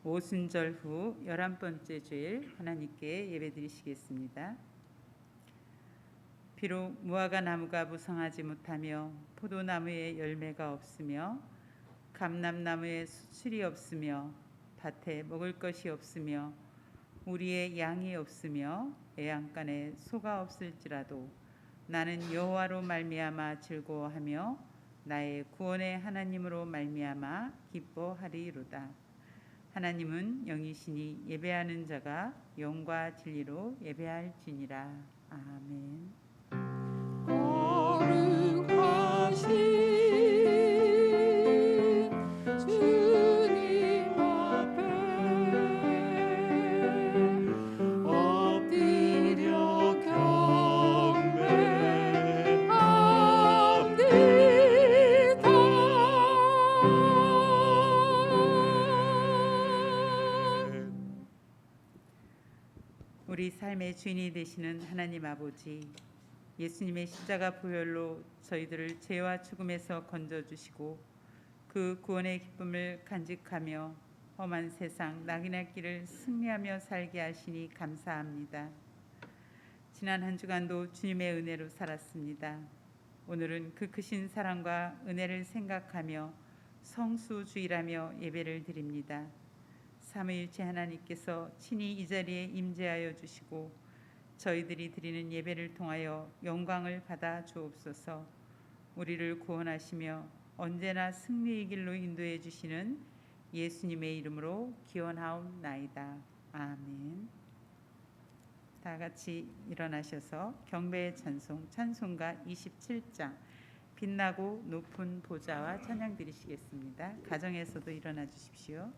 오순절 후 11번째 주일 하나님께 예배드리시겠습니다. 비록 무화과 나무가 무성하지 못하며 포도나무에 열매가 없으며 감람나무에 수출이 없으며 밭에 먹을 것이 없으며 우리의 양이 없으며 애양간에 소가 없을지라도 나는 여호와로 말미암아 즐거워하며 나의 구원의 하나님으로 말미암아 기뻐하리로다. 하나님은 영이시니 예배하는 자가 영과 진리로 예배할지니라. 아멘. 거룩하신 주님 앞에 엎드려 경배합니다. 우리 삶의 주인이 되시는 하나님 아버지, 예수님의 십자가 보혈로 저희들을 죄와 죽음에서 건져주시고 그 구원의 기쁨을 간직하며 험한 세상 낙인의 길을 승리하며 살게 하시니 감사합니다. 지난 한 주간도 주님의 은혜로 살았습니다. 오늘은 그 크신 사랑과 은혜를 생각하며 성수주일하며 예배를 드립니다. 삼위일체 하나님께서 친히 이 자리에 임재하여 주시고 저희들이 드리는 예배를 통하여 영광을 받아 주옵소서. 우리를 구원하시며 언제나 승리의 길로 인도해 주시는 예수님의 이름으로 기원하옵나이다. 아멘. 다 같이 일어나셔서 경배의 찬송 찬송가 27장 빛나고 높은 보좌와 찬양 드리시겠습니다. 가정에서도 일어나 주십시오.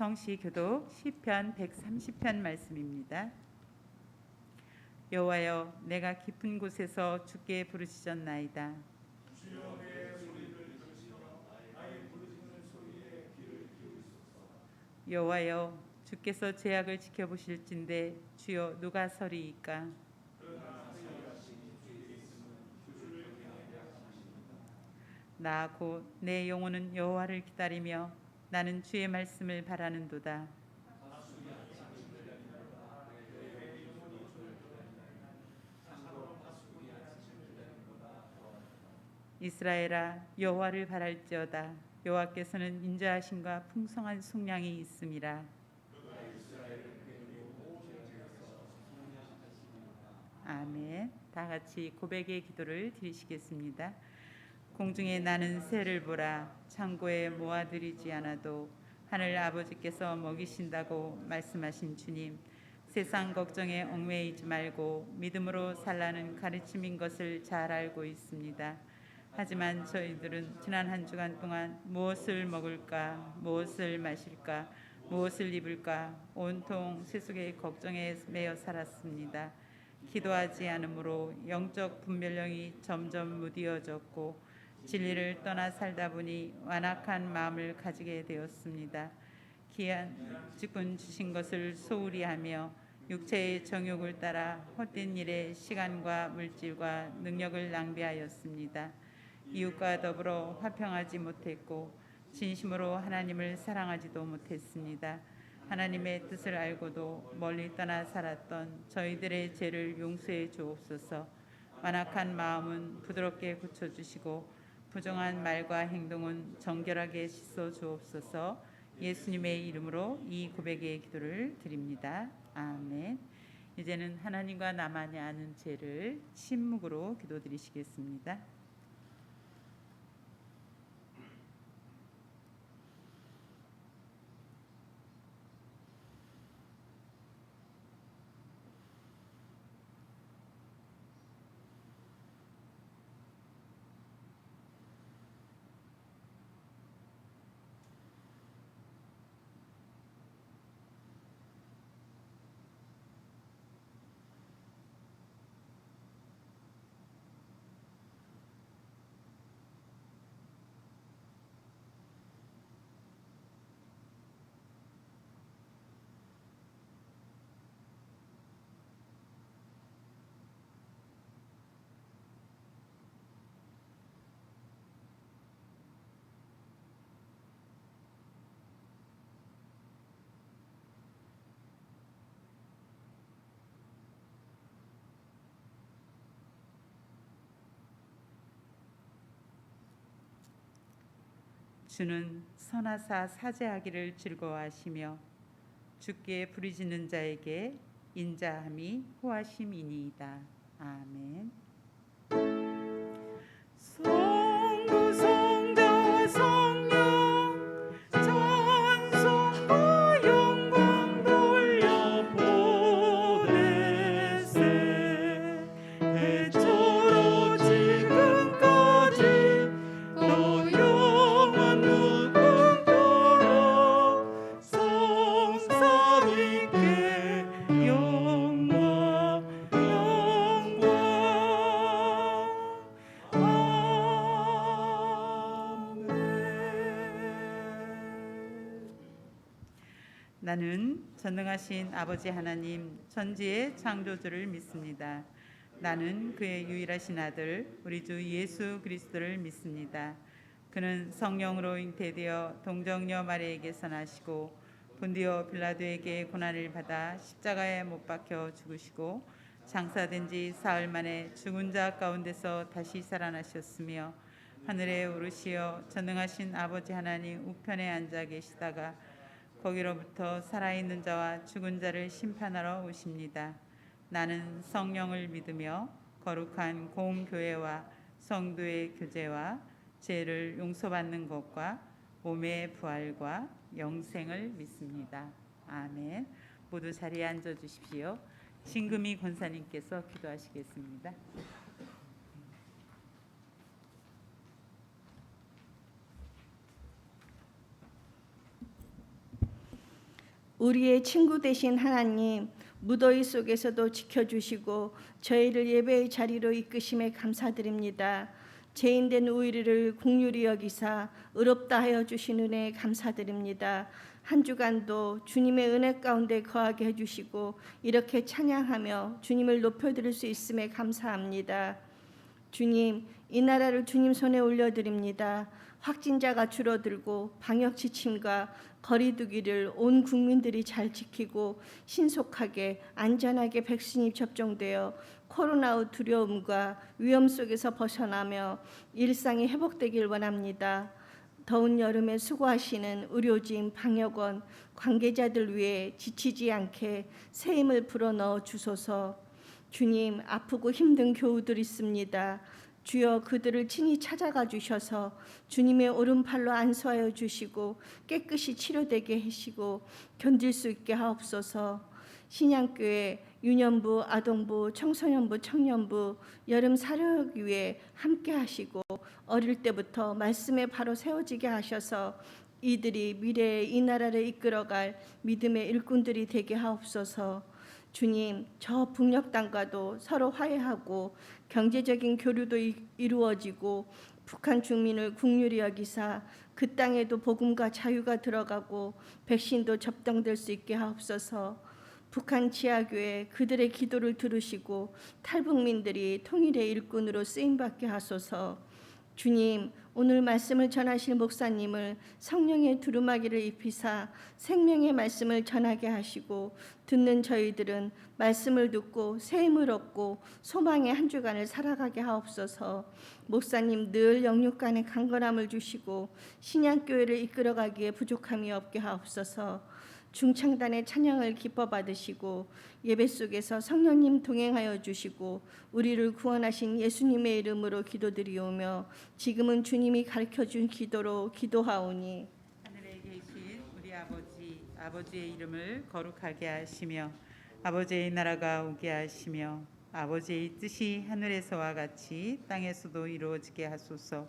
성시교독 시편 130편 말씀입니다. 여호와여, 내가 깊은 곳에서 주께 부르짖었나이다. 여호와여, 주께서 죄악을 지켜보실진데 주여 누가 서리이까? 나 곧 내 영혼은 여호와를 기다리며 나는 주의 말씀을 바라는도다. 이스라엘아, 여호와를 바랄지어다. 여호와께서는 인자하심과 풍성한 속량이 있음이라. 아멘. 다 같이 고백의 기도를 드리시겠습니다. 공중에 나는 새를 보라. 창고에 모아들이지 않아도 하늘 아버지께서 먹이신다고 말씀하신 주님, 세상 걱정에 얽매이지 말고 믿음으로 살라는 가르침인 것을 잘 알고 있습니다. 하지만 저희들은 지난 한 주간 동안 무엇을 먹을까, 무엇을 마실까, 무엇을 입을까 온통 세속의 걱정에 매여 살았습니다. 기도하지 않으므로 영적 분별력이 점점 무디어졌고 진리를 떠나 살다 보니 완악한 마음을 가지게 되었습니다. 귀한 직분 주신 것을 소홀히 하며 육체의 정욕을 따라 헛된 일에 시간과 물질과 능력을 낭비하였습니다. 이웃과 더불어 화평하지 못했고 진심으로 하나님을 사랑하지도 못했습니다. 하나님의 뜻을 알고도 멀리 떠나 살았던 저희들의 죄를 용서해 주옵소서. 완악한 마음은 부드럽게 고쳐주시고 부정한 말과 행동은 정결하게 씻어 주옵소서. 예수님의 이름으로 이 고백의 기도를 드립니다. 아멘. 이제는 하나님과 나만이 아는 죄를 침묵으로 기도드리시겠습니다. 주는 선하사 사죄하기를 즐거워하시며 주께 부르짖는 자에게 인자함이 호하심이니이다. 아멘. 성부 성자 성령 찬송과 영광 돌려보내세. 해처로 지금까지 너 영원 무궁토록 성삼위께 영광 나는 전능하신 아버지 하나님 전지의 창조주를 믿습니다. 나는 그의 유일하신 아들 우리 주 예수 그리스도를 믿습니다. 그는 성령으로 잉태되어 동정녀 마리에게서 나시고 본디오 빌라도에게 고난을 받아 십자가에 못 박혀 죽으시고 장사된 지 사흘 만에 죽은 자 가운데서 다시 살아나셨으며 하늘에 오르시어 전능하신 아버지 하나님 우편에 앉아 계시다가 거기로부터 살아있는 자와 죽은 자를 심판하러 오십니다. 나는 성령을 믿으며 거룩한 공교회와 성도의 교제와 죄를 용서받는 것과 몸의 부활과 영생을 믿습니다. 아멘. 모두 자리에 앉아 주십시오. 진금이 권사님께서 기도하시겠습니다. 우리의 친구 되신 하나님, 무더위 속에서도 지켜주시고 저희를 예배의 자리로 이끄심에 감사드립니다. 죄인된 우리를 긍휼히 여기사 의롭다 하여 주신 은혜에 감사드립니다. 한 주간도 주님의 은혜 가운데 거하게 해주시고 이렇게 찬양하며 주님을 높여드릴 수 있음에 감사합니다. 주님, 이 나라를 주님 손에 올려드립니다. 확진자가 줄어들고 방역 지침과 거리두기를 온 국민들이 잘 지키고 신속하게 안전하게 백신이 접종되어 코로나의 두려움과 위험 속에서 벗어나며 일상이 회복되길 원합니다. 더운 여름에 수고하시는 의료진, 방역원, 관계자들 위해 지치지 않게 새 힘을 불어넣어 주소서. 주님, 아프고 힘든 교우들 있습니다. 주여 그들을 친히 찾아가 주셔서 주님의 오른팔로 안수하여 주시고 깨끗이 치료되게 하시고 견딜 수 있게 하옵소서. 신양교회 유년부, 아동부, 청소년부, 청년부 여름 사역위에 함께 하시고 어릴 때부터 말씀에 바로 세워지게 하셔서 이들이 미래의 이 나라를 이끌어갈 믿음의 일꾼들이 되게 하옵소서. 주님, 저 북녘 땅과도 서로 화해하고 경제적인 교류도 이루어지고 북한 주민을 긍휼히 여기사 그 땅에도 복음과 자유가 들어가고 백신도 접종될 수 있게 하옵소서. 북한 지하교회 그들의 기도를 들으시고 탈북민들이 통일의 일꾼으로 쓰임받게 하소서. 주님, 오늘 말씀을 전하실 목사님을 성령의 두루마기를 입히사 생명의 말씀을 전하게 하시고 듣는 저희들은 말씀을 듣고 새 힘을 얻고 소망의 한 주간을 살아가게 하옵소서. 목사님 늘 영육간의 강건함을 주시고 신양교회를 이끌어가기에 부족함이 없게 하옵소서. 중창단의 찬양을 기뻐 받으시고 예배 속에서 성령님 동행하여 주시고 우리를 구원하신 예수님의 이름으로 기도드리오며 지금은 주님이 가르쳐준 기도로 기도하오니 하늘에 계신 우리 아버지의 이름을 거룩하게 하시며 아버지의 나라가 오게 하시며 아버지의 뜻이 하늘에서와 같이 땅에서도 이루어지게 하소서.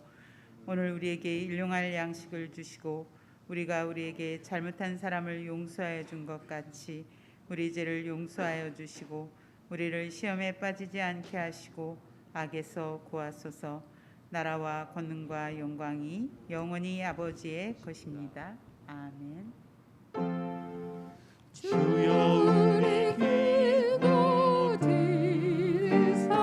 오늘 우리에게 일용할 양식을 주시고 우리가 우리에게 잘못한 사람을 용서하여 준 것 같이 우리 죄를 용서하여 주시고 우리를 시험에 빠지지 않게 하시고 악에서 구하소서. 나라와 권능과 영광이 영원히 아버지의 것입니다. 아멘. 주여 우리 기도 들으사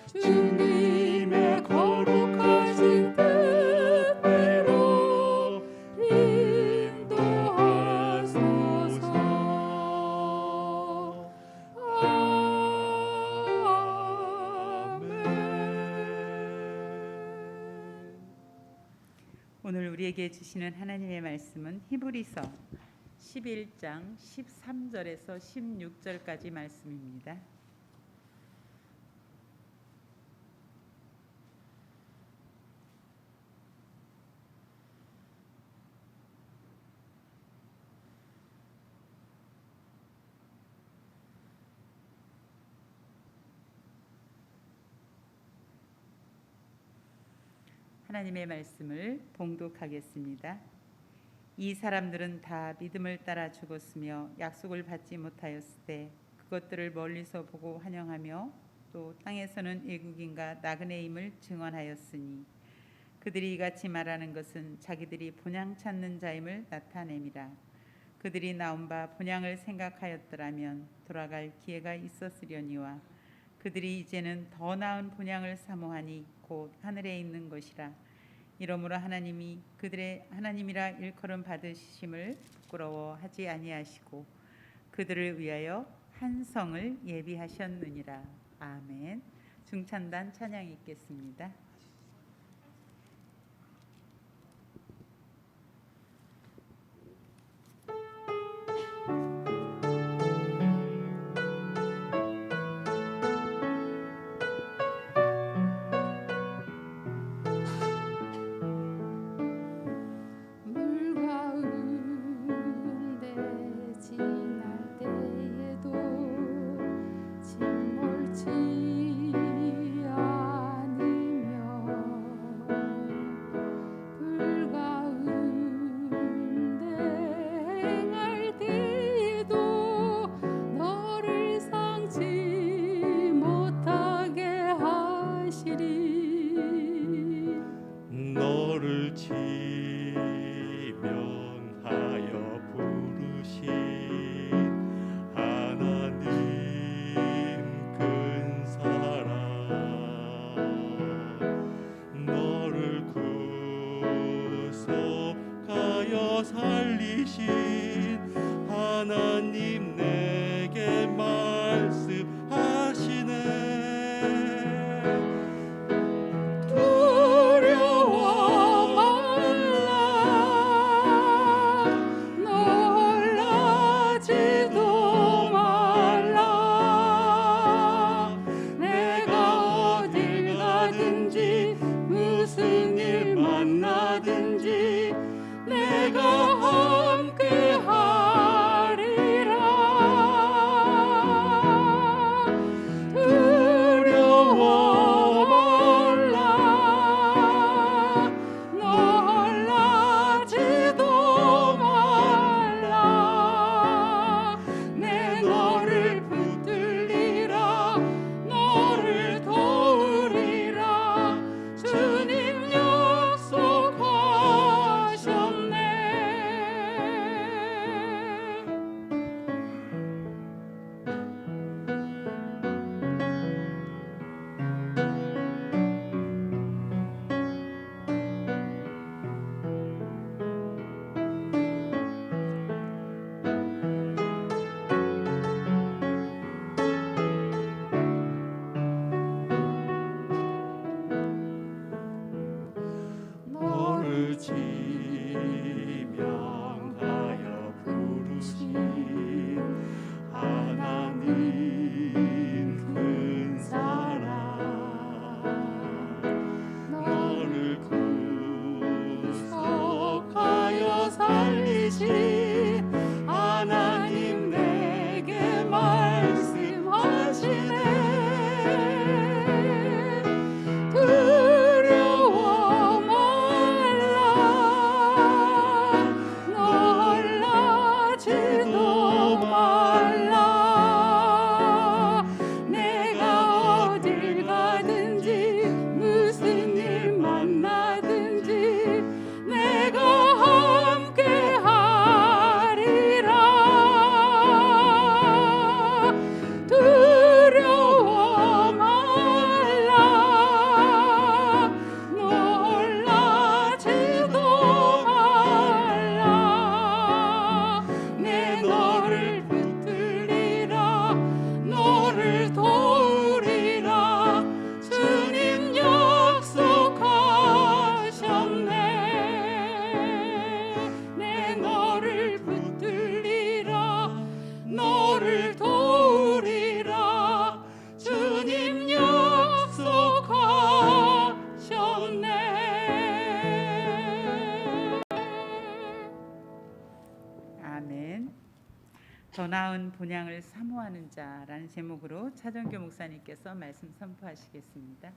주님의 거룩하신 뜻대로 인도하소서. 아멘. 오늘 우리에게 주시는 하나님의 말씀은 히브리서 11장 13절에서 16절까지 말씀입니다. 하나님의 말씀을 봉독하겠습니다. 이 사람들은 다 믿음을 따라 죽었으며 약속을 받지 못하였을 때 그것들을 멀리서 보고 환영하며 또 땅에서는 외국인과 나그네임을 증언하였으니 그들이 이같이 말하는 것은 자기들이 본향 찾는 자임을 나타냄이라. 그들이 나온 바 본향을 생각하였더라면 돌아갈 기회가 있었으려니와 그들이 이제는 더 나은 본향을 사모하니 곧 하늘에 있는 것이라. 이러므로 하나님이 그들의 하나님이라 일컬음 받으심을 부끄러워하지 아니하시고 그들을 위하여 한 성을 예비하셨느니라. 아멘. 중찬단 찬양 읽겠습니다. 짐 몰지 않으며 죽여 살리신 하나님 내게 말씀하시네. 두려워 말라, 놀라지도 말라. 내가 어딜 가든지 무슨 일 만나든지 내가 함께 하리라. 두려워 말라, 놀라지도 말라. 내 너를 붙들리라, 너를 도우리라. 주님 약속하셨네. 너를 지명하여 부르신 하나님 큰 사랑, 너를 구속하여 살리신 하나님 내게 말씀하시네. 두려워 말라, 놀라지도 말라. 내가 어딜 가든지 무슨 일 만나든지 내가 함께 하리라. 두려워 말라, 놀라지도 말라. 내 너를 붙들리라, 너를 도우리라. 주님 약속하셨네. 내 너를 붙들리라, 너를 도우리라. 주님 약속하셨네. 아멘. 더 나은 본향을 사모하는 자라는 제목으로 차정교 목사님께서 말씀 선포하시겠습니다.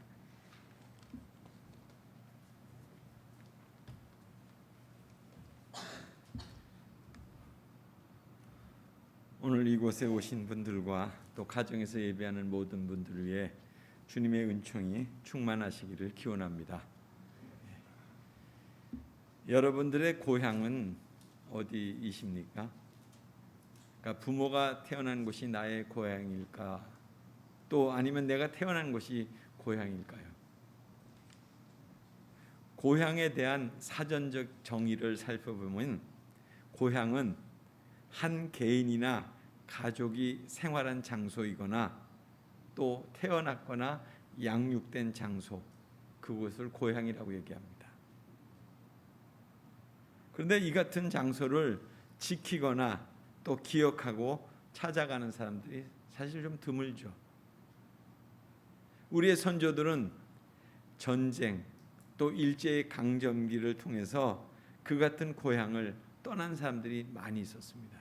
오늘 이곳에 오신 분들과 또 가정에서 예배하는 모든 분들을 위해 주님의 은총이 충만하시기를 기원합니다. 여러분들의 고향은 어디이십니까? 그러니까 부모가 태어난 곳이 나의 고향일까? 또 아니면 내가 태어난 곳이 고향일까요? 고향에 대한 사전적 정의를 살펴보면 고향은 한 개인이나 가족이 생활한 장소이거나 또 태어났거나 양육된 장소, 그곳을 고향이라고 얘기합니다. 그런데 이 같은 장소를 지키거나 또 기억하고 찾아가는 사람들이 사실 좀 드물죠. 우리의 선조들은 전쟁 또 일제의 강점기를 통해서 그 같은 고향을 떠난 사람들이 많이 있었습니다.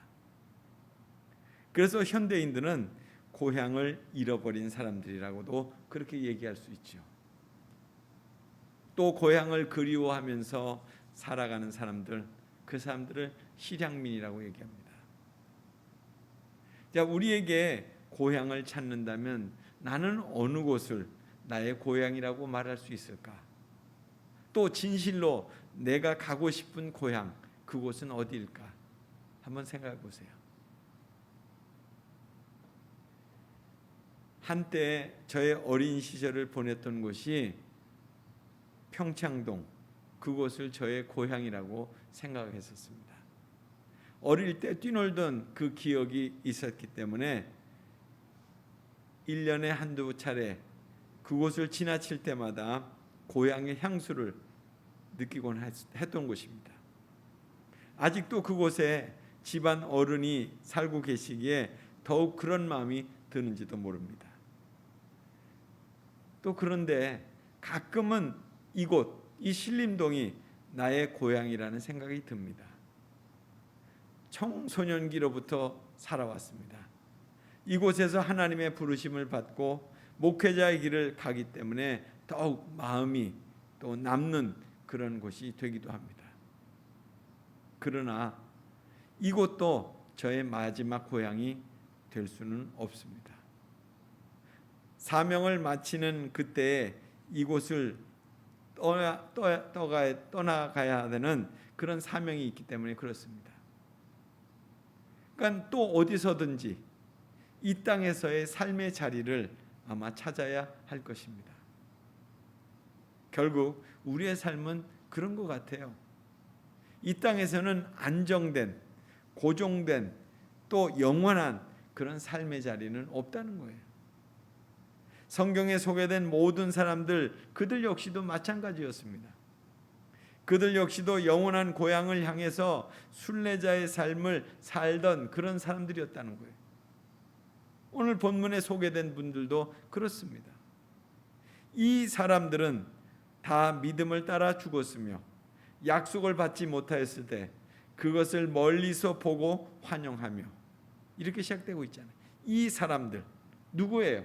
그래서 현대인들은 고향을 잃어버린 사람들이라고도 그렇게 얘기할 수 있죠. 또 고향을 그리워하면서 살아가는 사람들, 그 사람들을 실향민이라고 얘기합니다. 자, 우리에게 고향을 찾는다면 나는 어느 곳을 나의 고향이라고 말할 수 있을까? 또 진실로 내가 가고 싶은 고향, 그곳은 어디일까? 한번 생각해 보세요. 한때 저의 어린 시절을 보냈던 곳이 평창동 그곳을 저의 고향이라고 생각했었습니다. 어릴 때 뛰놀던 그 기억이 있었기 때문에 1년에 한두 차례 그곳을 지나칠 때마다 고향의 향수를 느끼곤 했던 곳입니다. 아직도 그곳에 집안 어른이 살고 계시기에 더욱 그런 마음이 드는지도 모릅니다. 또 그런데 가끔은 이곳, 이 신림동이 나의 고향이라는 생각이 듭니다. 청소년기로부터 살아왔습니다. 이곳에서 하나님의 부르심을 받고 목회자의 길을 가기 때문에 더욱 마음이 또 남는 그런 곳이 되기도 합니다. 그러나 이곳도 저의 마지막 고향이 될 수는 없습니다. 사명을 마치는 그때에 이곳을 떠나가야 되는 그런 사명이 있기 때문에 그렇습니다. 그러니까 또 어디서든지 이 땅에서의 삶의 자리를 아마 찾아야 할 것입니다. 결국 우리의 삶은 그런 것 같아요. 이 땅에서는 안정된, 고정된, 또 영원한 그런 삶의 자리는 없다는 거예요. 성경에 소개된 모든 사람들, 그들 역시도 마찬가지였습니다. 그들 역시도 영원한 고향을 향해서 순례자의 삶을 살던 그런 사람들이었다는 거예요. 오늘 본문에 소개된 분들도 그렇습니다. 이 사람들은 다 믿음을 따라 죽었으며 약속을 받지 못하였을 때 그것을 멀리서 보고 환영하며, 이렇게 시작되고 있잖아요. 이 사람들 누구예요?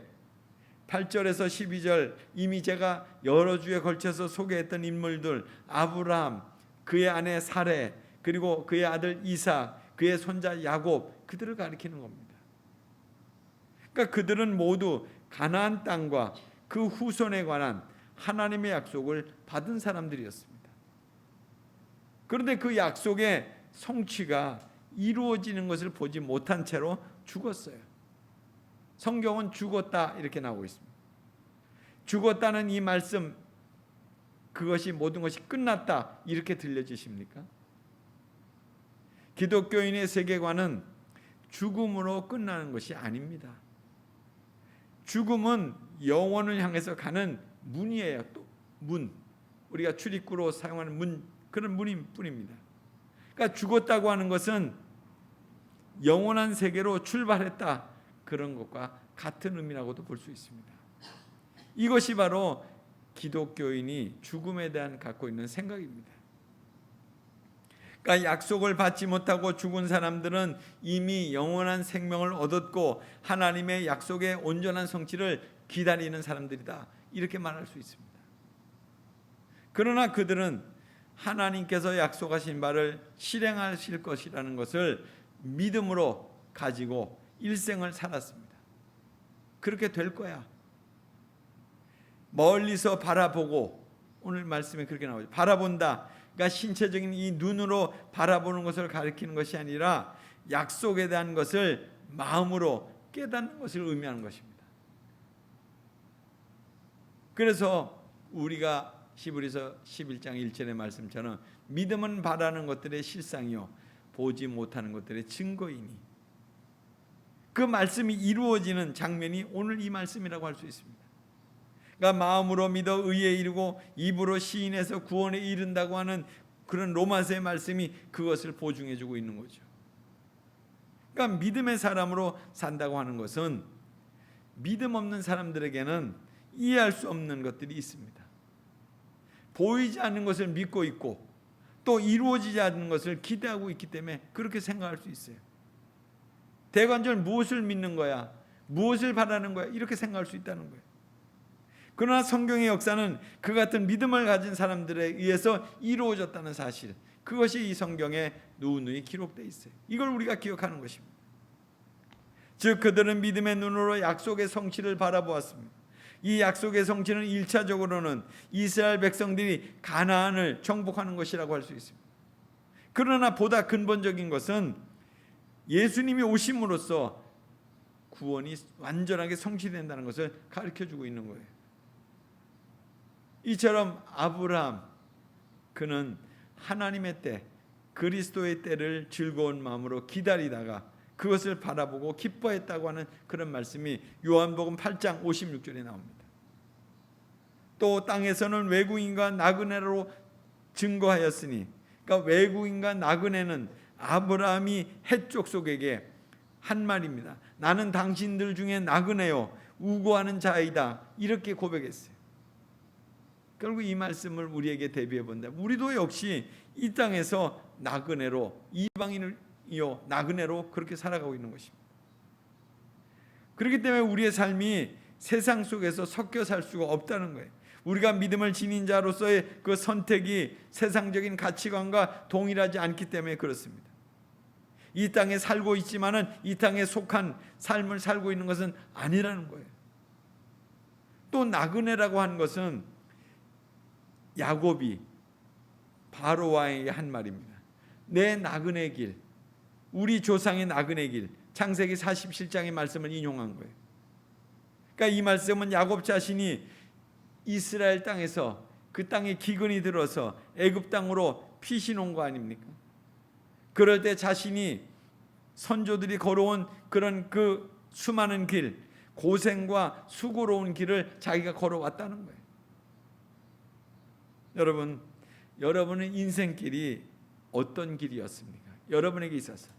8절에서 12절 이미 제가 여러 주에 걸쳐서 소개했던 인물들, 아브라함, 그의 아내 사레, 그리고 그의 아들 이삭, 그의 손자 야곱, 그들을 가리키는 겁니다. 그러니까 그들은 모두 가나안 땅과 그 후손에 관한 하나님의 약속을 받은 사람들이었습니다. 그런데 그 약속의 성취가 이루어지는 것을 보지 못한 채로 죽었어요. 성경은 죽었다 이렇게 나오고 있습니다. 죽었다는 이 말씀, 그것이 모든 것이 끝났다 이렇게 들려지십니까? 기독교인의 세계관은 죽음으로 끝나는 것이 아닙니다. 죽음은 영원을 향해서 가는 문이에요. 또 문, 우리가 출입구로 사용하는 문, 그런 문일 뿐입니다. 그러니까 죽었다고 하는 것은 영원한 세계로 출발했다, 그런 것과 같은 의미라고도 볼 수 있습니다. 이것이 바로 기독교인이 죽음에 대한 갖고 있는 생각입니다. 그러니까 약속을 받지 못하고 죽은 사람들은 이미 영원한 생명을 얻었고 하나님의 약속의 온전한 성취를 기다리는 사람들이다, 이렇게 말할 수 있습니다. 그러나 그들은 하나님께서 약속하신 바를 실행하실 것이라는 것을 믿음으로 가지고 일생을 살았습니다. 그렇게 될 거야. 멀리서 바라보고, 오늘 말씀에 그렇게 나오죠. 바라본다. 그러니까 신체적인 이 눈으로 바라보는 것을 가리키는 것이 아니라 약속에 대한 것을 마음으로 깨닫는 것을 의미하는 것입니다. 그래서 우리가 히브리서 11장 1절의 말씀처럼 믿음은 바라는 것들의 실상이요 보지 못하는 것들의 증거이니, 그 말씀이 이루어지는 장면이 오늘 이 말씀이라고 할 수 있습니다. 그러니까 마음으로 믿어 의에 이르고 입으로 시인해서 구원에 이른다고 하는 그런 로마서의 말씀이 그것을 보증해 주고 있는 거죠. 그러니까 믿음의 사람으로 산다고 하는 것은 믿음 없는 사람들에게는 이해할 수 없는 것들이 있습니다. 보이지 않는 것을 믿고 있고 또 이루어지지 않는 것을 기대하고 있기 때문에 그렇게 생각할 수 있어요. 대관절 무엇을 믿는 거야? 무엇을 바라는 거야? 이렇게 생각할 수 있다는 거예요. 그러나 성경의 역사는 그 같은 믿음을 가진 사람들에 의해서 이루어졌다는 사실, 그것이 이 성경에 누누이 기록되어 있어요. 이걸 우리가 기억하는 것입니다. 즉 그들은 믿음의 눈으로 약속의 성취를 바라보았습니다. 이 약속의 성취는 1차적으로는 이스라엘 백성들이 가나안을 정복하는 것이라고 할 수 있습니다. 그러나 보다 근본적인 것은 예수님이 오심으로써 구원이 완전하게 성취된다는 것을 가르쳐주고 있는 거예요. 이처럼 아브라함, 그는 하나님의 때, 그리스도의 때를 즐거운 마음으로 기다리다가 그것을 바라보고 기뻐했다고 하는 그런 말씀이 요한복음 8장 56절에 나옵니다. 또 땅에서는 외국인과 나그네로 증거하였으니, 그러니까 외국인과 나그네는 아브라함이 헷 족속에게 한 말입니다. 나는 당신들 중에 나그네요, 우고하는 자이다, 이렇게 고백했어요. 결국 이 말씀을 우리에게 대비해 본다. 우리도 역시 이 땅에서 나그네로, 이방인이요 나그네로 그렇게 살아가고 있는 것입니다. 그렇기 때문에 우리의 삶이 세상 속에서 섞여 살 수가 없다는 거예요. 우리가 믿음을 지닌 자로서의 그 선택이 세상적인 가치관과 동일하지 않기 때문에 그렇습니다. 이 땅에 살고 있지만은 이 땅에 속한 삶을 살고 있는 것은 아니라는 거예요. 또 나그네라고 하는 것은 야곱이 바로와에게 한 말입니다. 내 나그네 길, 우리 조상의 나그네 길, 창세기 47장의 말씀을 인용한 거예요. 그러니까 이 말씀은 야곱 자신이 이스라엘 땅에서 그 땅에 기근이 들어서 애굽 땅으로 피신 온 거 아닙니까? 그럴 때 자신이 선조들이 걸어온 그런 그 수많은 길, 고생과 수고로운 길을 자기가 걸어왔다는 거예요. 여러분, 여러분의 인생길이 어떤 길이었습니까? 여러분에게 있어서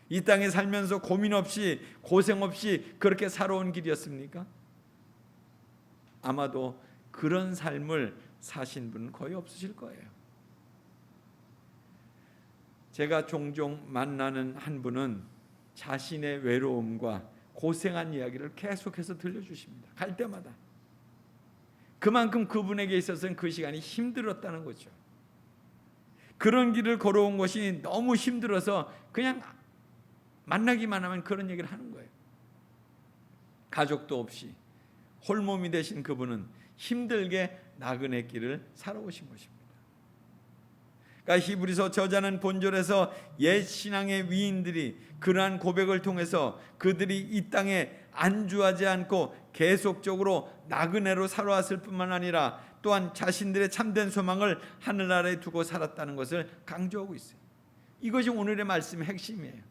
이 땅에 살면서 고민 없이 고생 없이 그렇게 살아온 길이었습니까? 아마도 그런 삶을 사신 분은 거의 없으실 거예요. 제가 종종 만나는 한 분은 자신의 외로움과 고생한 이야기를 계속해서 들려주십니다. 갈 때마다. 그만큼 그분에게 있어서는 그 시간이 힘들었다는 거죠. 그런 길을 걸어온 것이 너무 힘들어서 그냥 만나기만 하면 그런 얘기를 하는 거예요. 가족도 없이 홀몸이 되신 그분은 힘들게 나그네 길을 살아오신 것입니다. 그러니까 히브리서 저자는 본절에서 옛 신앙의 위인들이 그러한 고백을 통해서 그들이 이 땅에 안주하지 않고 계속적으로 나그네로 살아왔을 뿐만 아니라 또한 자신들의 참된 소망을 하늘 아래에 두고 살았다는 것을 강조하고 있어요. 이것이 오늘의 말씀의 핵심이에요.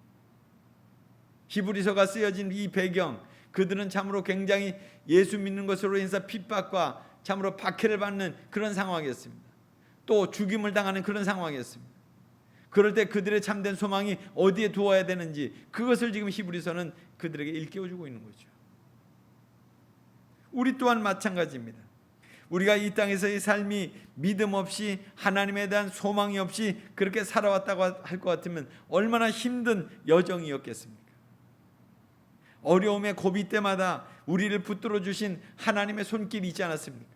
히브리서가 쓰여진 이 배경, 그들은 참으로 굉장히 예수 믿는 것으로 인해서 핍박과 참으로 박해를 받는 그런 상황이었습니다. 또 죽임을 당하는 그런 상황이었습니다. 그럴 때 그들의 참된 소망이 어디에 두어야 되는지 그것을 지금 히브리서는 그들에게 일깨워주고 있는 거죠. 우리 또한 마찬가지입니다. 우리가 이 땅에서의 삶이 믿음 없이 하나님에 대한 소망이 없이 그렇게 살아왔다고 할 것 같으면 얼마나 힘든 여정이었겠습니까? 어려움의 고비 때마다 우리를 붙들어 주신 하나님의 손길이 있지 않았습니까?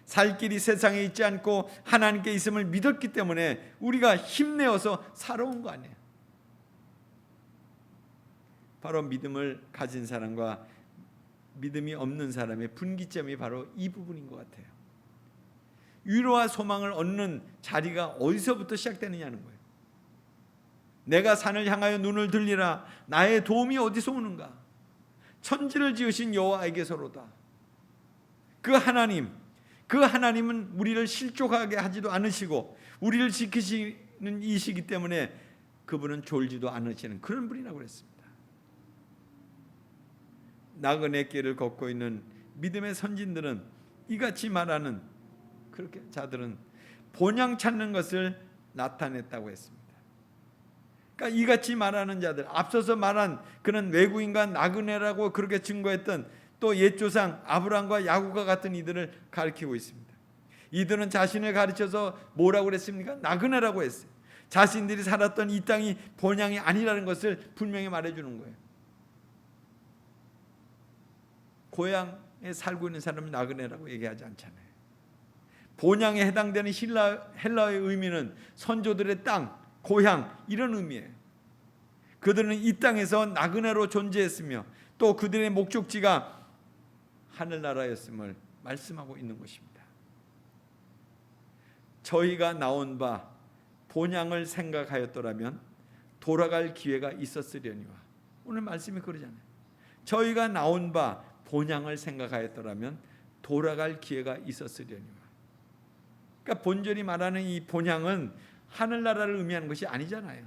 살 길이 세상에 있지 않고 하나님께 있음을 믿었기 때문에 우리가 힘내어서 살아온 거 아니에요. 바로 믿음을 가진 사람과 믿음이 없는 사람의 분기점이 바로 이 부분인 것 같아요. 위로와 소망을 얻는 자리가 어디서부터 시작되느냐는 거예요. 내가 산을 향하여 눈을 들리라. 나의 도움이 어디서 오는가? 천지를 지으신 여호와에게서로다. 그 하나님은 우리를 실족하게 하지도 않으시고 우리를 지키시는 이시기 때문에 그분은 졸지도 않으시는 그런 분이라고 그랬습니다. 나그네 길을 걷고 있는 믿음의 선진들은 이같이 말하는 그렇게 자들은 본향 찾는 것을 나타냈다고 했습니다. 그러니까 이같이 말하는 자들, 앞서서 말한 그런 외국인과 나그네라고 그렇게 증거했던 또 옛조상 아브라함과 야곱과 같은 이들을 가리키고 있습니다. 이들은 자신을 가르쳐서 뭐라고 그랬습니까? 나그네라고 했어요. 자신들이 살았던 이 땅이 본향이 아니라는 것을 분명히 말해주는 거예요. 고향에 살고 있는 사람은 나그네라고 얘기하지 않잖아요. 본향에 해당되는 헬라어의 의미는 선조들의 땅, 고향 이런 의미예요. 그들은 이 땅에서 나그네로 존재했으며 또 그들의 목적지가 하늘나라였음을 말씀하고 있는 것입니다. 저희가 나온 바 본향을 생각하였더라면 돌아갈 기회가 있었으려니와. 오늘 말씀이 그러잖아요. 저희가 나온 바 본향을 생각하였더라면 돌아갈 기회가 있었으려니와. 그러니까 본절이 말하는 이 본향은 하늘나라를 의미하는 것이 아니잖아요.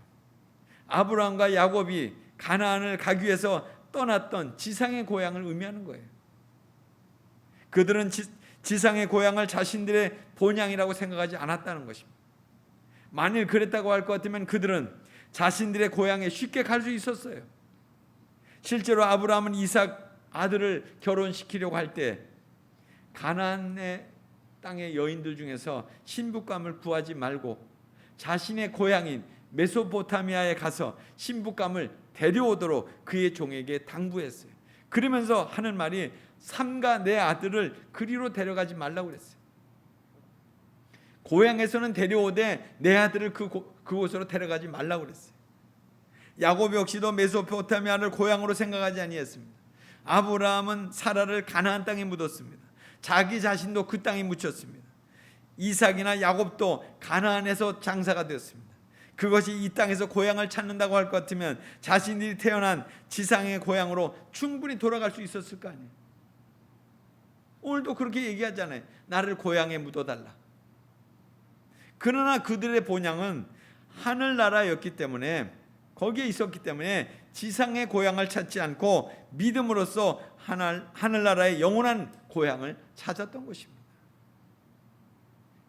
아브라함과 야곱이 가나안을 가기 위해서 떠났던 지상의 고향을 의미하는 거예요. 그들은 지상의 고향을 자신들의 본향이라고 생각하지 않았다는 것입니다. 만일 그랬다고 할 것 같으면 그들은 자신들의 고향에 쉽게 갈 수 있었어요. 실제로 아브라함은 이삭 아들을 결혼시키려고 할 때 가나안의 땅의 여인들 중에서 신부감을 구하지 말고 자신의 고향인 메소포타미아에 가서 신부감을 데려오도록 그의 종에게 당부했어요. 그러면서 하는 말이 삼가 내 아들을 그리로 데려가지 말라고 그랬어요. 고향에서는 데려오되 내 아들을 그곳으로 데려가지 말라고 그랬어요. 야곱 역시도 메소포타미아를 고향으로 생각하지 아니했습니다. 아브라함은 사라를 가나안 땅에 묻었습니다. 자기 자신도 그 땅에 묻혔습니다. 이삭이나 야곱도 가나안에서 장사가 되었습니다. 그것이 이 땅에서 고향을 찾는다고 할 것 같으면 자신들이 태어난 지상의 고향으로 충분히 돌아갈 수 있었을 거 아니에요. 오늘도 그렇게 얘기하잖아요. 나를 고향에 묻어달라. 그러나 그들의 본향은 하늘나라였기 때문에, 거기에 있었기 때문에 지상의 고향을 찾지 않고 믿음으로써 하늘나라의 영원한 고향을 찾았던 것입니다.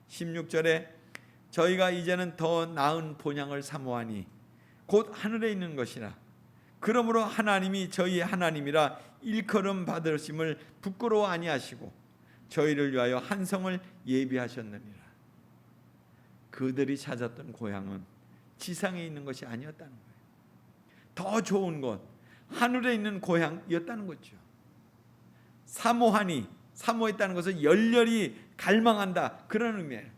16절에 저희가 이제는 더 나은 본향을 사모하니 곧 하늘에 있는 것이라. 그러므로 하나님이 저희의 하나님이라 일컬음 받으심을 부끄러워 아니하시고 저희를 위하여 한 성을 예비하셨느니라. 그들이 찾았던 고향은 지상에 있는 것이 아니었다는 거예요. 더 좋은 곳, 하늘에 있는 고향이었다는 거죠. 사모하니, 사모했다는 것은 열렬히 갈망한다, 그런 의미예요.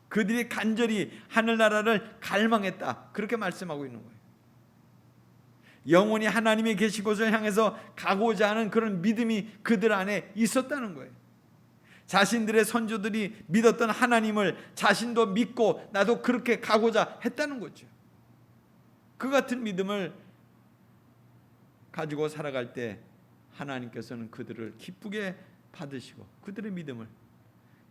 그들이 간절히 하늘나라를 갈망했다, 그렇게 말씀하고 있는 거예요. 영원히 하나님이 계신 곳을 향해서 가고자 하는 그런 믿음이 그들 안에 있었다는 거예요. 자신들의 선조들이 믿었던 하나님을 자신도 믿고 나도 그렇게 가고자 했다는 거죠. 그 같은 믿음을 가지고 살아갈 때 하나님께서는 그들을 기쁘게 받으시고 그들의 믿음을,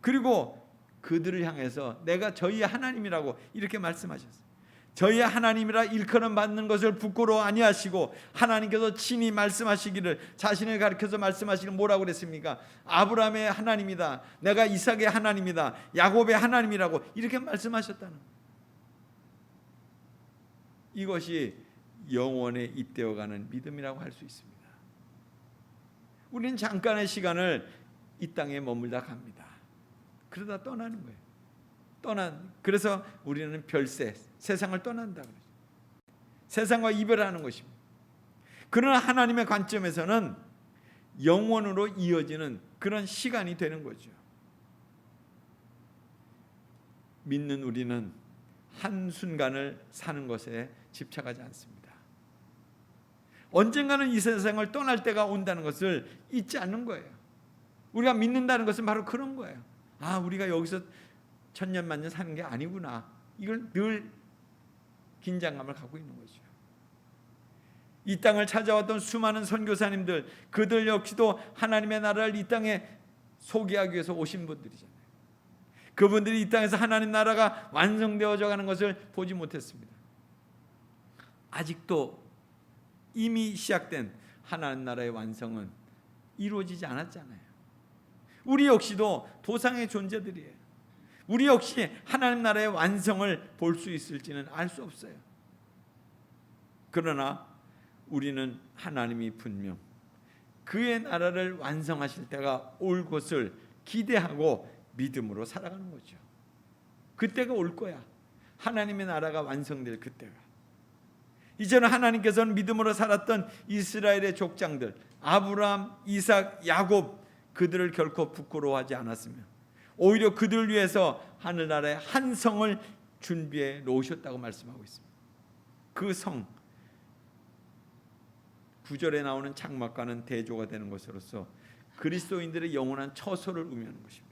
그리고 그들을 향해서 내가 저희의 하나님이라고 이렇게 말씀하셨어요. 저희의 하나님이라 일컬음 받는 것을 부끄러워 아니하시고 하나님께서 친히 말씀하시기를, 자신을 가리켜서 말씀하시기를 뭐라고 그랬습니까? 아브라함의 하나님이다, 내가 이삭의 하나님이다, 야곱의 하나님이라고 이렇게 말씀하셨다는 거예요. 이것이 영원에 잇대어가는 믿음이라고 할 수 있습니다. 우리는 잠깐의 시간을 이 땅에 머물다 갑니다. 그러다 떠나는 거예요. 그래서 우리는 별세, 세상을 떠난다 그러죠. 세상과 이별하는 것입니다. 그러나 하나님의 관점에서는 영원으로 이어지는 그런 시간이 되는 거죠. 믿는 우리는 한순간을 사는 것에 집착하지 않습니다. 언젠가는 이 세상을 떠날 때가 온다는 것을 잊지 않는 거예요. 우리가 믿는다는 것은 바로 그런 거예요. 아, 우리가 여기서 천년만년 사는 게 아니구나, 이걸 늘 긴장감을 갖고 있는 거죠. 이 땅을 찾아왔던 수많은 선교사님들, 그들 역시도 하나님의 나라를 이 땅에 소개하기 위해서 오신 분들이잖아요. 그분들이 이 땅에서 하나님 나라가 완성되어져 가는 것을 보지 못했습니다. 아직도 이미 시작된 하나님 나라의 완성은 이루어지지 않았잖아요. 우리 역시도 도상의 존재들이에요. 우리 역시 하나님 나라의 완성을 볼 수 있을지는 알 수 없어요. 그러나 우리는 하나님이 분명 그의 나라를 완성하실 때가 올 것을 기대하고 믿음으로 살아가는 거죠. 그때가 올 거야. 하나님의 나라가 완성될 그때가. 이제는 하나님께서는 믿음으로 살았던 이스라엘의 족장들, 아브라함, 이삭, 야곱, 그들을 결코 부끄러워하지 않았으며 오히려 그들을 위해서 하늘나라의 한 성을 준비해 놓으셨다고 말씀하고 있습니다. 그 성, 9절에 나오는 장막과는 대조가 되는 것으로서 그리스도인들의 영원한 처소를 의미하는 것입니다.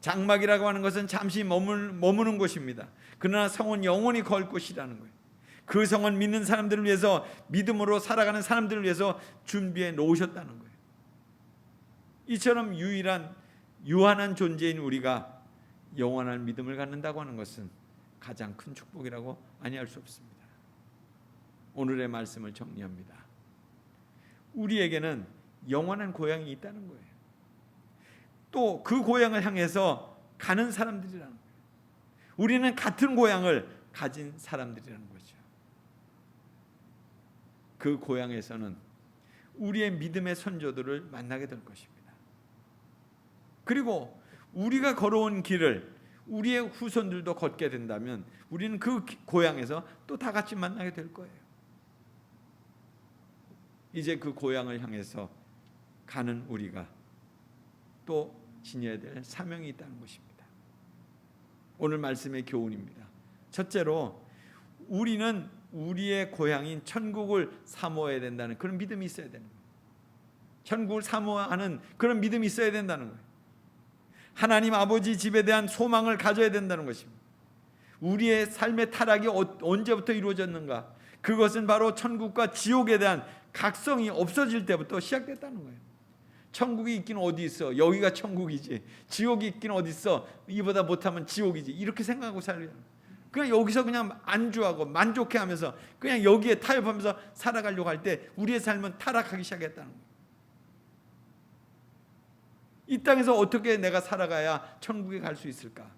장막이라고 하는 것은 잠시 머무는 곳입니다. 그러나 성은 영원히 걸 곳이라는 거예요. 그 성은 믿는 사람들을 위해서, 믿음으로 살아가는 사람들을 위해서 준비해 놓으셨다는 거예요. 이처럼 유한한 존재인 우리가 영원한 믿음을 갖는다고 하는 것은 가장 큰 축복이라고 아니할 수 없습니다. 오늘의 말씀을 정리합니다. 우리에게는 영원한 고향이 있다는 거예요. 또 그 고향을 향해서 가는 사람들이라는 거예요. 우리는 같은 고향을 가진 사람들이라는 거죠. 그 고향에서는 우리의 믿음의 선조들을 만나게 될 것입니다. 그리고 우리가 걸어온 길을 우리의 후손들도 걷게 된다면 우리는 그 고향에서 또 다 같이 만나게 될 거예요. 이제 그 고향을 향해서 가는 우리가 또 지녀야 될 사명이 있다는 것입니다. 오늘 말씀의 교훈입니다. 첫째로 우리는 우리의 고향인 천국을 사모해야 된다는 그런 믿음이 있어야 되는 거예요. 천국을 사모하는 그런 믿음이 있어야 된다는 거예요. 하나님 아버지 집에 대한 소망을 가져야 된다는 것입니다. 우리의 삶의 타락이 언제부터 이루어졌는가? 그것은 바로 천국과 지옥에 대한 각성이 없어질 때부터 시작됐다는 거예요. 천국이 있긴 어디 있어? 여기가 천국이지. 지옥이 있긴 어디 있어? 이보다 못하면 지옥이지. 이렇게 생각하고 살려요. 그냥 여기서 그냥 안주하고 만족해하면서 그냥 여기에 타협하면서 살아가려고 할 때 우리의 삶은 타락하기 시작했다는 거예요. 이 땅에서 어떻게 내가 살아가야 천국에 갈 수 있을까?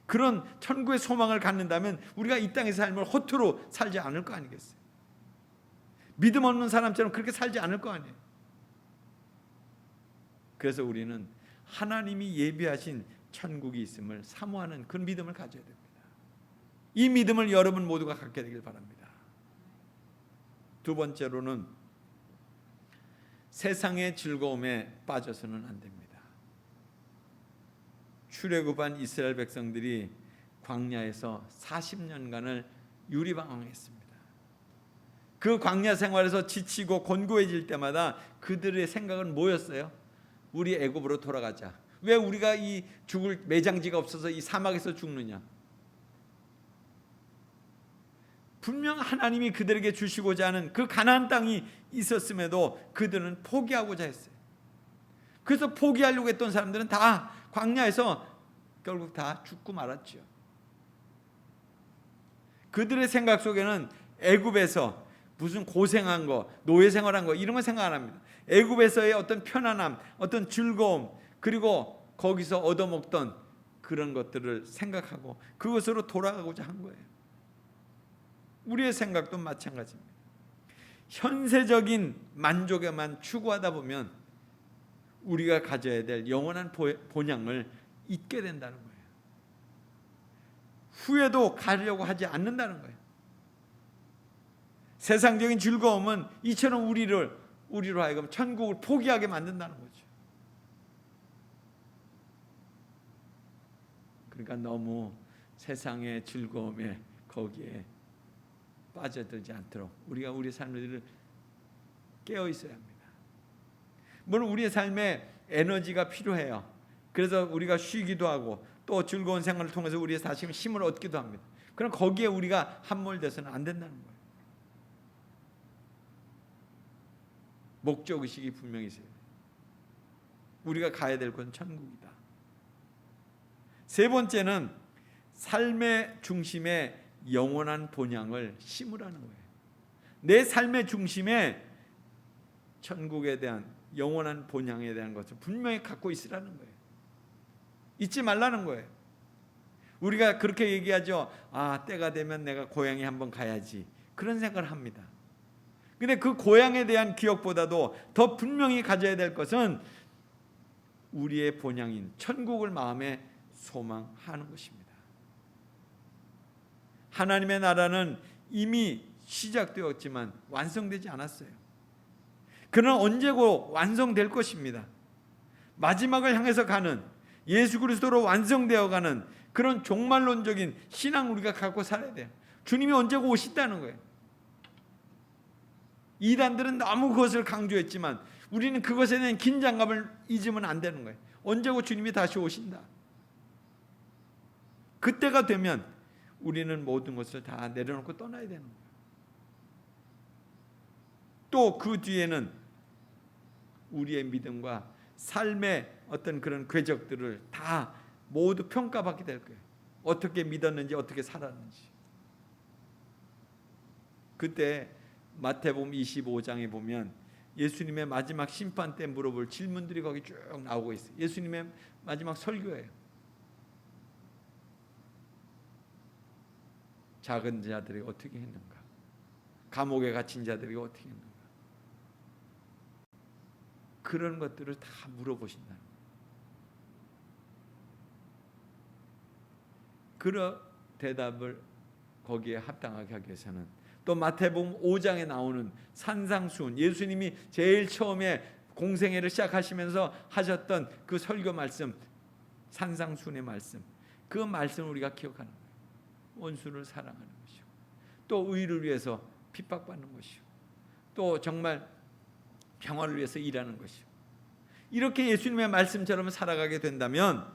그런 천국의 소망을 갖는다면 우리가 이 땅의 삶을 허투루 살지 않을 거 아니겠어요? 믿음 없는 사람처럼 그렇게 살지 않을 거 아니에요. 그래서 우리는 하나님이 예비하신 천국이 있음을 사모하는 그런 믿음을 가져야 됩니다. 이 믿음을 여러분 모두가 갖게 되길 바랍니다. 두 번째로는 세상의 즐거움에 빠져서는 안 됩니다. 출애굽한 이스라엘 백성들이 광야에서 40년간을 유리방황했습니다. 그 광야 생활에서 지치고 곤고해질 때마다 그들의 생각은 뭐였어요? 우리 애굽으로 돌아가자. 왜 우리가 이 죽을 매장지가 없어서 이 사막에서 죽느냐? 분명 하나님이 그들에게 주시고자 하는 그 가나안 땅이 있었음에도 그들은 포기하고자 했어요. 그래서 포기하려고 했던 사람들은 다 광야에서 결국 다 죽고 말았죠. 그들의 생각 속에는 애굽에서 무슨 고생한 거, 노예 생활한 거 이런 거 생각 안 합니다. 애굽에서의 어떤 편안함, 어떤 즐거움, 그리고 거기서 얻어먹던 그런 것들을 생각하고 그것으로 돌아가고자 한 거예요. 우리의 생각도 마찬가지입니다. 현세적인 만족에만 추구하다 보면 우리가 가져야 될 영원한 본향을 잊게 된다는 거예요. 후회도 가려고 하지 않는다는 거예요. 세상적인 즐거움은 이처럼 우리로 하여금 천국을 포기하게 만든다는 거죠. 그러니까 너무 세상의 즐거움에 거기에 빠져들지 않도록 우리가 우리의 삶을 깨어 있어야 합니다. 물론 우리의 삶에 에너지가 필요해요. 그래서 우리가 쉬기도 하고 또 즐거운 생활을 통해서 우리의 다시 힘을 얻기도 합니다. 그럼 거기에 우리가 함몰돼서는 안 된다는 거예요. 목적의식이 분명히 있어요. 우리가 가야 될 곳은 천국이다. 세 번째는 삶의 중심에 영원한 본향을 심으라는 거예요. 내 삶의 중심에 천국에 대한 영원한 본향에 대한 것을 분명히 갖고 있으라는 거예요. 잊지 말라는 거예요. 우리가 그렇게 얘기하죠. 때가 되면 내가 고향에 한번 가야지. 그런 생각을 합니다. 근데 그 고향에 대한 기억보다도 더 분명히 가져야 될 것은 우리의 본향인 천국을 마음에 소망하는 것입니다. 하나님의 나라는 이미 시작되었지만 완성되지 않았어요. 그러나 언제고 완성될 것입니다. 마지막을 향해서 가는 예수 그리스도로 완성되어가는 그런 종말론적인 신앙 우리가 갖고 살아야 돼요. 주님이 언제고 오신다는 거예요. 이단들은 너무 그것을 강조했지만 우리는 그것에 대한 긴장감을 잊으면 안 되는 거예요. 언제고 주님이 다시 오신다. 그때가 되면 우리는 모든 것을 다 내려놓고 떠나야 되는 거예요. 또 그 뒤에는 우리의 믿음과 삶의 어떤 그런 궤적들을 다 모두 평가받게 될 거예요. 어떻게 믿었는지, 어떻게 살았는지. 그때 마태복음 25장에 보면 예수님의 마지막 심판 때 물어볼 질문들이 거기 쭉 나오고 있어요. 예수님의 마지막 설교예요. 작은 자들이 어떻게 했는가? 감옥에 갇힌 자들이 어떻게 했는가? 그런 것들을 다 물어보신다는 거예요. 그런 대답을 거기에 합당하게 하기 위해서는 또 마태복음 5장에 나오는 산상수훈, 예수님이 제일 처음에 공생애를 시작하시면서 하셨던 그 설교 말씀, 산상수훈의 말씀, 그 말씀을 우리가 기억하는 거예요. 원수를 사랑하는 것이고, 또 의를 위해서 핍박받는 것이고, 또 정말 평화를 위해서 일하는 것이고, 이렇게 예수님의 말씀처럼 살아가게 된다면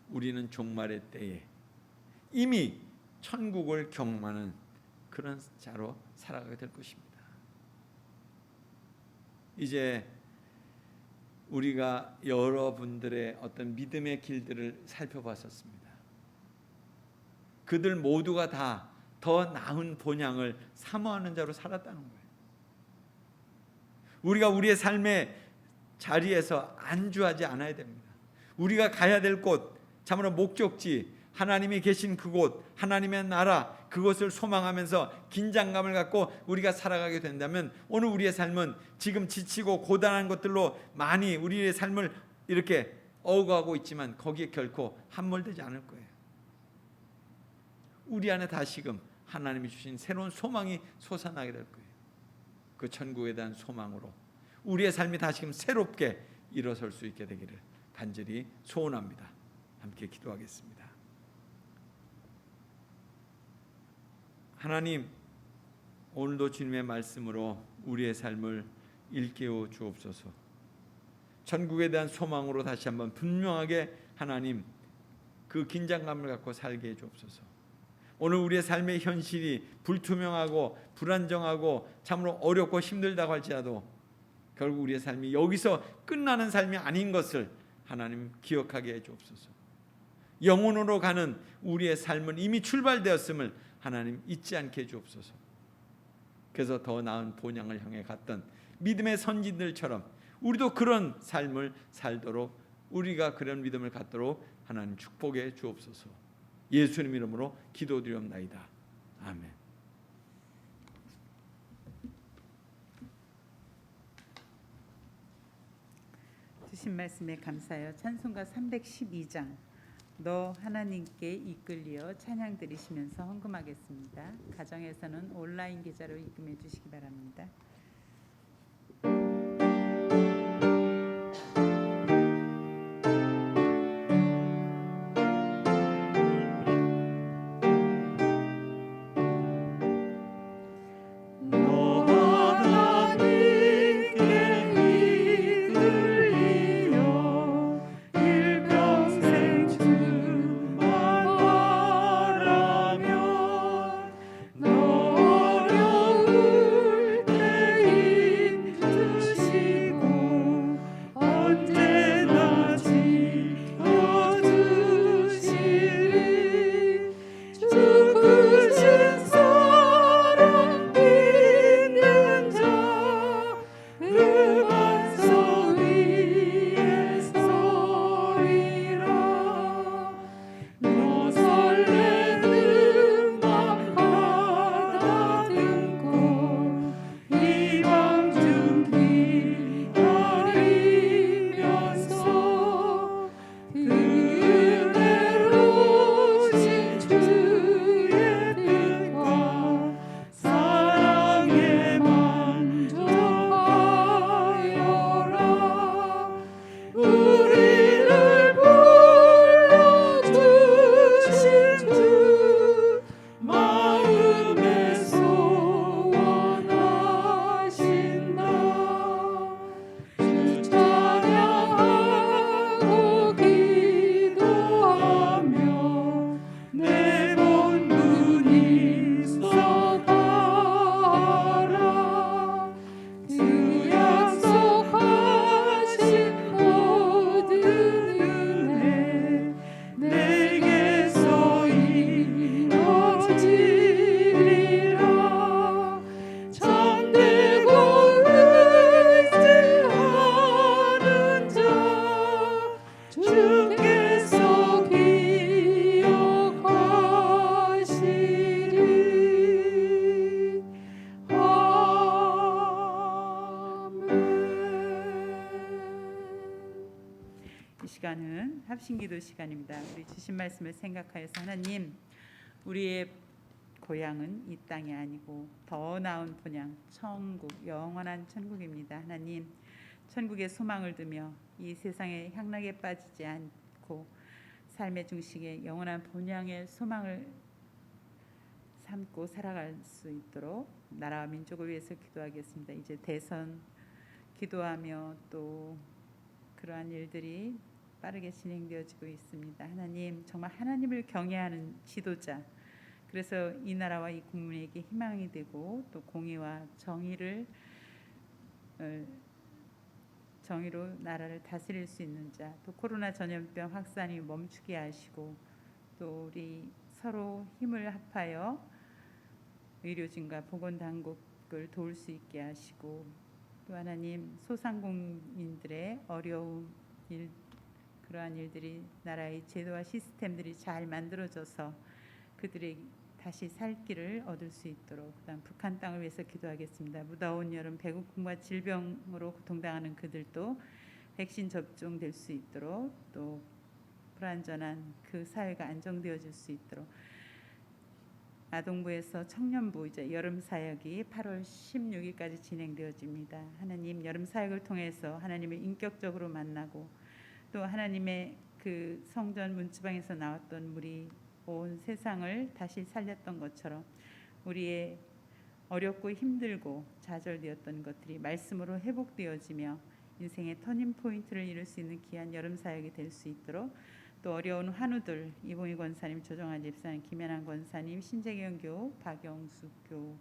우리는 종말의 때에 이미 천국을 경험하는 그런 자로 살아가게 될 것입니다. 이제 우리가 여러분들의 어떤 믿음의 길들을 살펴봤었습니다. 그들 모두가 다 더 나은 본향을 사모하는 자로 살았다는 거예요. 우리가 우리의 삶의 자리에서 안주하지 않아야 됩니다. 우리가 가야 될 곳, 참으로 목적지, 하나님이 계신 그곳, 하나님의 나라, 그것을 소망하면서 긴장감을 갖고 우리가 살아가게 된다면 오늘 우리의 삶은 지금 지치고 고단한 것들로 많이 우리의 삶을 이렇게 어우가고 있지만 거기에 결코 함몰되지 않을 거예요. 우리 안에 다시금 하나님이 주신 새로운 소망이 솟아나게 될 거예요. 그 천국에 대한 소망으로 우리의 삶이 다시금 새롭게 일어설 수 있게 되기를 간절히 소원합니다. 함께 기도하겠습니다. 하나님, 오늘도 주님의 말씀으로 우리의 삶을 일깨워 주옵소서. 천국에 대한 소망으로 다시 한번 분명하게 하나님 그 긴장감을 갖고 살게 해 주옵소서. 오늘 우리의 삶의 현실이 불투명하고 불안정하고 참으로 어렵고 힘들다고 할지라도 결국 우리의 삶이 여기서 끝나는 삶이 아닌 것을 하나님 기억하게 해 주옵소서. 영혼으로 가는 우리의 삶은 이미 출발되었음을 하나님 잊지 않게 해 주옵소서. 그래서 더 나은 본향을 향해 갔던 믿음의 선진들처럼 우리도 그런 삶을 살도록, 우리가 그런 믿음을 갖도록 하나님 축복해 주옵소서. 예수님 이름으로 기도드리옵나이다. 아멘. 주신 말씀에 감사하여 찬송가 312장 너 하나님께 이끌리어 찬양 드리시면서 헌금하겠습니다. 가정에서는 온라인 계좌로 입금해 주시기 바랍니다. 너를 합심기도 시간입니다. 우리 주신 말씀을 생각하여서 하나님, 우리의 고향은 이 땅이 아니고 더 나은 본향 천국, 영원한 천국입니다. 하나님, 천국의 소망을 두며 이 세상의 향락에 빠지지 않고 삶의 중심에 영원한 본향의 소망을 삼고 살아갈 수 있도록 나라와 민족을 위해서 기도하겠습니다. 이제 대선 기도하며 또 그러한 일들이 빠르게 진행되어지고 있습니다. 하나님, 정말 하나님을 경외하는 지도자, 그래서 이 나라와 이 국민에게 희망이 되고 또 공의와 정의로 나라를 다스릴 수 있는 자, 또 코로나 전염병 확산이 멈추게 하시고 또 우리 서로 힘을 합하여 의료진과 보건당국을 도울 수 있게 하시고 또 하나님, 소상공인들의 어려운 일, 그러한 일들이 나라의 제도와 시스템들이 잘 만들어져서 그들의 다시 살 길을 얻을 수 있도록, 그다음 북한 땅을 위해서 기도하겠습니다. 무더운 여름 배고픔과 질병으로 고통당하는 그들도 백신 접종될 수 있도록, 또 불안전한 그 사회가 안정되어질 수 있도록, 아동부에서 청년부 이제 여름 사역이 8월 16일까지 진행되어집니다. 하나님, 여름 사역을 통해서 하나님을 인격적으로 만나고 또 하나님의 그 성전 문지방에서 나왔던 물이 온 세상을 다시 살렸던 것처럼 우리의 어렵고 힘들고 좌절되었던 것들이 말씀으로 회복되어지며 인생의 터닝 포인트를 이룰 수 있는 귀한 여름 사역이 될 수 있도록, 또 어려운 환우들 이봉희 권사님, 조정환 집사님, 김연한 권사님, 신재경 교, 박영수 교,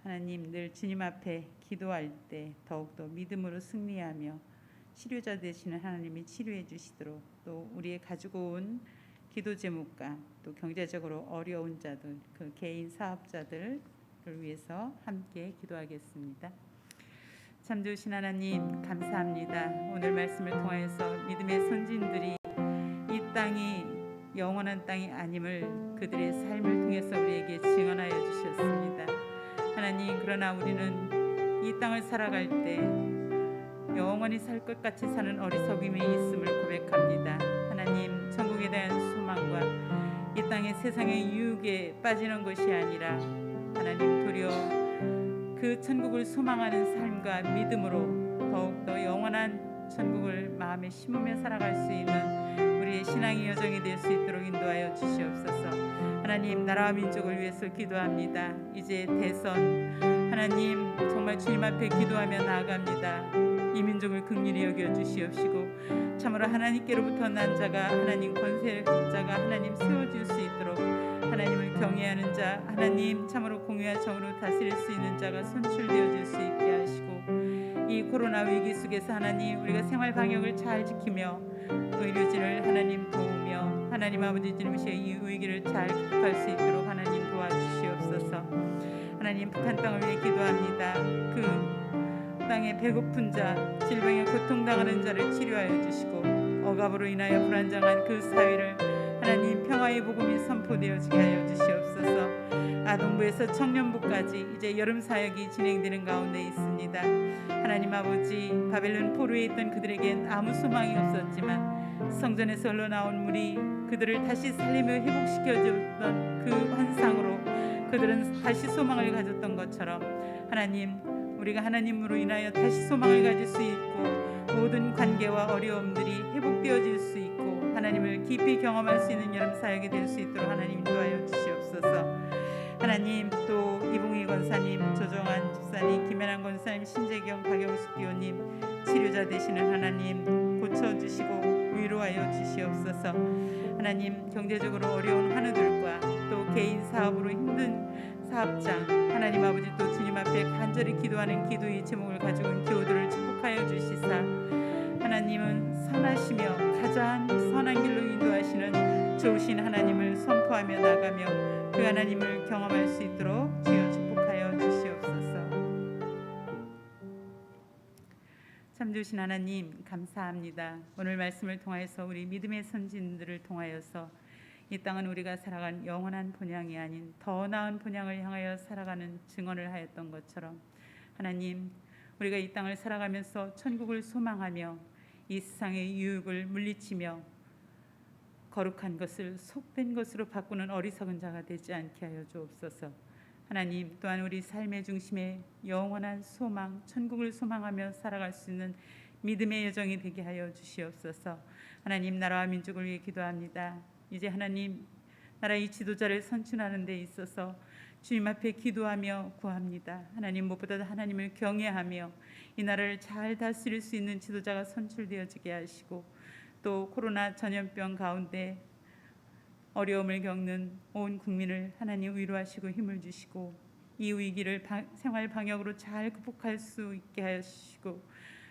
하나님 늘 주님 앞에 기도할 때 더욱더 믿음으로 승리하며 치료자 되시는 하나님이 치료해 주시도록, 또 우리의 가지고 온 기도 제목과 또 경제적으로 어려운 자들, 그 개인 사업자들을 위해서 함께 기도하겠습니다. 참 좋으신 하나님, 감사합니다. 오늘 말씀을 통하여서 믿음의 선진들이 이 땅이 영원한 땅이 아님을 그들의 삶을 통해서 우리에게 증언하여 주셨습니다. 하나님, 그러나 우리는 이 땅을 살아갈 때 영원히 살 것 같이 사는 어리석음이 있음을 고백합니다. 하나님, 천국에 대한 소망과 이 땅의 세상의 유혹에 빠지는 것이 아니라 하나님, 도리어 그 천국을 소망하는 삶과 믿음으로 더욱더 영원한 천국을 마음에 심으며 살아갈 수 있는 우리의 신앙의 여정이 될 수 있도록 인도하여 주시옵소서. 하나님, 나라와 민족을 위해서 기도합니다. 이제 대선, 하나님 정말 주님 앞에 기도하며 나아갑니다. 이 민족을 긍휼히 여겨 주시옵시고 참으로 하나님께로부터 난 자가, 하나님 권세자가 하나님 세워질 수 있도록 하나님을 경외하는 자, 하나님 참으로 공의와 정으로 다스릴 수 있는 자가 선출되어질 수 있게 하시고, 이 코로나 위기 속에서 하나님 우리가 생활 방역을 잘 지키며 의료진을 하나님 도우며 하나님 아버지 주님의 이 위기를 잘 극복할 수 있도록 하나님 도와주시옵소서. 하나님, 북한 땅을 위해 기도합니다. 그 땅에 배고픈 자, 질병에 고통당하는 자를 치료하여 주시고 억압으로 인하여 불안정한 그 사회를 하나님 평화의 복음이 선포되어지게 하여 주시옵소서. 아동부에서 청년부까지 이제 여름 사역이 진행되는 가운데 있습니다. 하나님 아버지, 바벨론 포로에 있던 그들에겐 아무 소망이 없었지만 성전에서 흘러나온 물이 그들을 다시 살리며 회복시켜줬던 그 환상으로 그들은 다시 소망을 가졌던 것처럼 하나님, 우리가 하나님으로 인하여 다시 소망을 가질 수 있고 모든 관계와 어려움들이 회복되어질 수 있고 하나님을 깊이 경험할 수 있는 여름 사역이 될 수 있도록 하나님 인도하여 주시옵소서. 하나님, 또 이봉희 권사님, 조정환 집사님, 김연한 권사님, 신재경, 박영숙 교우님, 치료자 되시는 하나님 고쳐주시고 위로하여 주시옵소서. 하나님, 경제적으로 어려운 환우들과 또 개인 사업으로 힘든 사업장, 하나님 아버지 또 주님 앞에 간절히 기도하는 기도의 제목을 가지고 온 교우들을 축복하여 주시사 하나님은 선하시며 가장 선한 길로 인도하시는 좋으신 하나님을 선포하며 나가며 그 하나님을 경험할 수 있도록 주여 축복하여 주시옵소서. 참 좋으신 하나님, 감사합니다. 오늘 말씀을 통하여서 우리 믿음의 선진들을 통하여서 이 땅은 우리가 살아간 영원한 본향이 아닌 더 나은 본향을 향하여 살아가는 증언을 하였던 것처럼 하나님, 우리가 이 땅을 살아가면서 천국을 소망하며 이 세상의 유혹을 물리치며 거룩한 것을 속된 것으로 바꾸는 어리석은 자가 되지 않게 하여 주옵소서. 하나님, 또한 우리 삶의 중심에 영원한 소망, 천국을 소망하며 살아갈 수 있는 믿음의 여정이 되게 하여 주시옵소서. 하나님, 나라와 민족을 위해 기도합니다. 이제 하나님, 나라의 지도자를 선출하는 데 있어서 주님 앞에 기도하며 구합니다. 하나님, 무엇보다 하나님을 경외하며 이 나라를 잘 다스릴 수 있는 지도자가 선출되어지게 하시고, 또 코로나 전염병 가운데 어려움을 겪는 온 국민을 하나님 위로하시고 힘을 주시고, 이 위기를 생활 방역으로 잘 극복할 수 있게 하시고,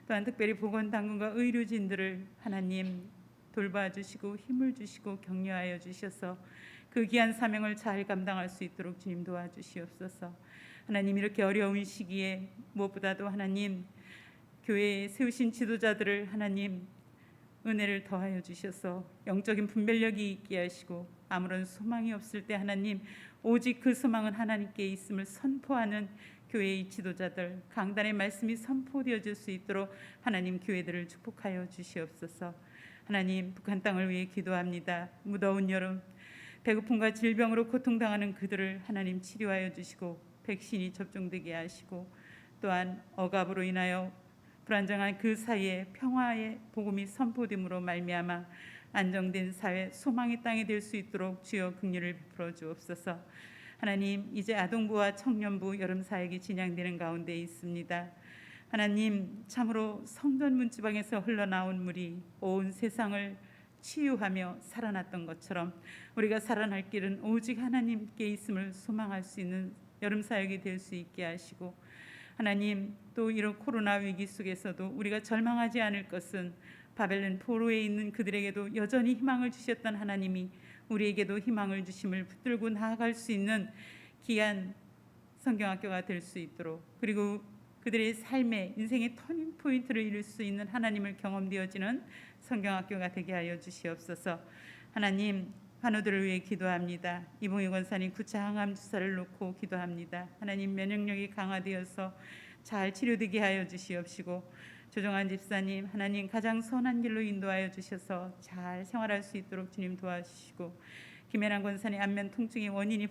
또한 특별히 보건당국과 의료진들을 하나님 돌봐주시고 힘을 주시고 격려하여 주셔서 그 귀한 사명을 잘 감당할 수 있도록 주님 도와주시옵소서. 하나님, 이렇게 어려운 시기에 무엇보다도 하나님 교회에 세우신 지도자들을 하나님 은혜를 더하여 주셔서 영적인 분별력이 있게 하시고, 아무런 소망이 없을 때 하나님 오직 그 소망은 하나님께 있음을 선포하는 교회의 지도자들, 강단의 말씀이 선포되어질 수 있도록 하나님 교회들을 축복하여 주시옵소서. 하나님, 북한 땅을 위해 기도합니다. 무더운 여름 배고픔과 질병으로 고통당하는 그들을 하나님 치료하여 주시고 백신이 접종되게 하시고, 또한 억압으로 인하여 불안정한 그 사이에 평화의 복음이 선포됨으로 말미암아 안정된 사회, 소망의 땅이 될 수 있도록 주여 긍휼을 베풀어 주옵소서. 하나님, 이제 아동부와 청년부 여름 사역이 진행되는 가운데 있습니다. 하나님, 참으로 성전 문지방에서 흘러나온 물이 온 세상을 치유하며 살아났던 것처럼 우리가 살아날 길은 오직 하나님께 있음을 소망할 수 있는 여름 사역이 될 수 있게 하시고, 하나님, 또 이런 코로나 위기 속에서도 우리가 절망하지 않을 것은 바벨론 포로에 있는 그들에게도 여전히 희망을 주셨던 하나님이 우리에게도 희망을 주심을 붙들고 나아갈 수 있는 귀한 성경학교가 될 수 있도록, 그리고 그들의 삶의 인생의 터닝 포인트를 이룰 수 있는 하나님을 경험되어지는 성경학교가 되게 하여 주시옵소서. 하나님, 환우들을 위해 기도합니다. 이봉희 권사님 9차 항암 주사를 놓고 기도합니다. 하나님, 면역력이 강화되어서 잘 치료되게 하여 주시옵시고, 조정환 집사님, 하나님 가장 선한 길로 인도하여 주셔서 잘 생활할 수 있도록 주님 도와주시고, 김혜란 권사님 안면 통증의 원인이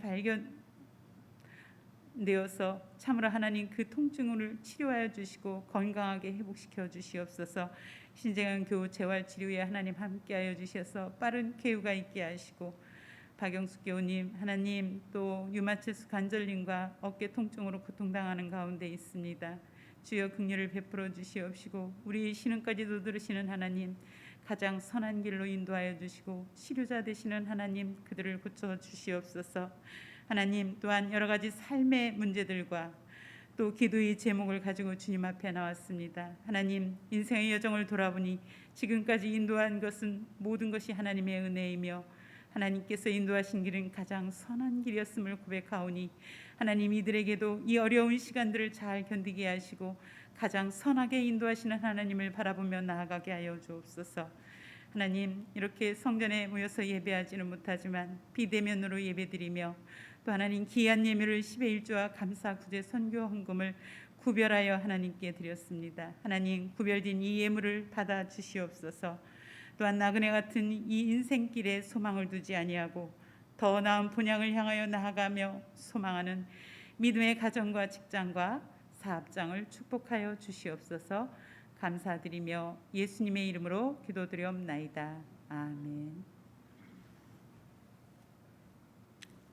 발견되어서 참으로 하나님 그 통증을 치료하여 주시고 건강하게 회복시켜 주시옵소서. 신재현 교우 재활치료에 하나님 함께하여 주셔서 빠른 쾌유가 있게 하시고, 박영숙 교우님, 하나님 또 유마체스 관절염과 어깨 통증으로 고통당하는 가운데 있습니다. 주여 긍휼을 베풀어 주시옵시고, 우리 신음까지도 들으시는 하나님 가장 선한 길로 인도하여 주시고 치료자 되시는 하나님 그들을 고쳐 주시옵소서. 하나님, 또한 여러 가지 삶의 문제들과 또 기도의 제목을 가지고 주님 앞에 나왔습니다. 하나님, 인생의 여정을 돌아보니 지금까지 인도한 것은 모든 것이 하나님의 은혜이며 하나님께서 인도하신 길은 가장 선한 길이었음을 고백하오니, 하나님 이들에게도 이 어려운 시간들을 잘 견디게 하시고 가장 선하게 인도하시는 하나님을 바라보며 나아가게 하여 주옵소서. 하나님, 이렇게 성전에 모여서 예배하지는 못하지만 비대면으로 예배드리며, 또 하나님 귀한 예물을 10의 1조와 감사 구제 선교 헌금을 구별하여 하나님께 드렸습니다. 하나님, 구별된 이 예물을 받아 주시옵소서. 또한 나그네 같은 이 인생길에 소망을 두지 아니하고 더 나은 본향을 향하여 나아가며 소망하는 믿음의 가정과 직장과 사업장을 축복하여 주시옵소서. 감사드리며 예수님의 이름으로 기도드리옵나이다. 아멘.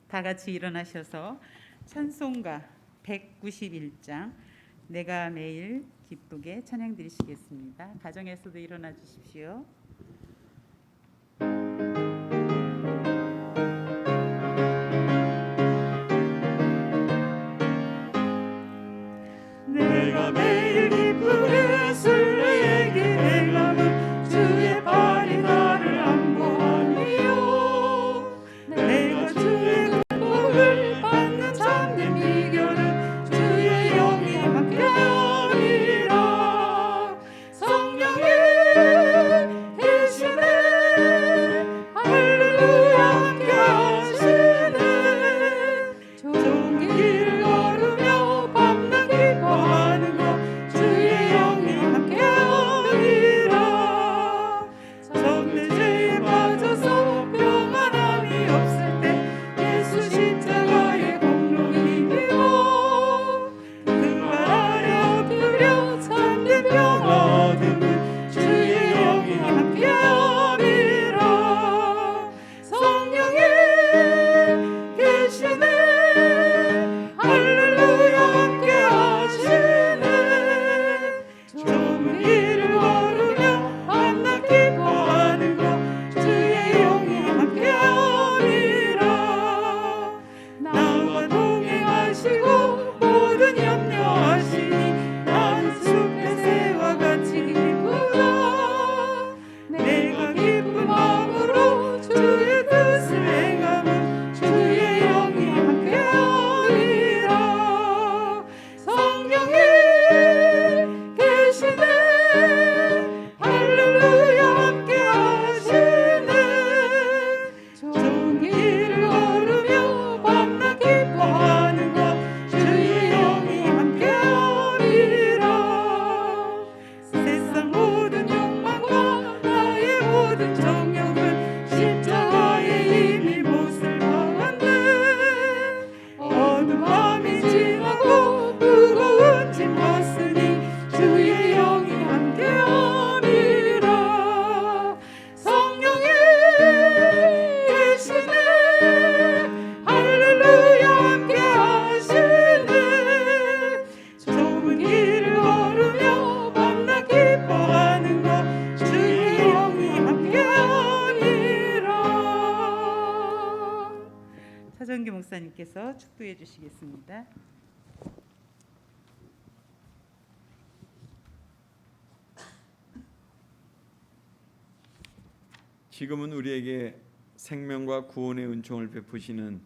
다 같이 일어나셔서 찬송가 191장 내가 매일 기쁘게 찬양 드리시겠습니다. 가정에서도 일어나 주십시오. 내가 매일 기쁘게 술래에게 행하는 주의 발이 나를 안보하니요. 내가 주의 복을 받는 참된 비결은 주의 영이 함께하니라. 성령이 어두운 밤이 지나고 무거운 짐 벗으니 주의 영이 함께하리라. 성령이 계시네 할렐루야 함께하시네. 좁은 길을 걸으며 만나 기뻐하는가 주의 영이 함께하리라. 차정규 목사님께서 축도해 주시겠습니다. 지금은 우리에게 생명과 구원의 은총을 베푸시는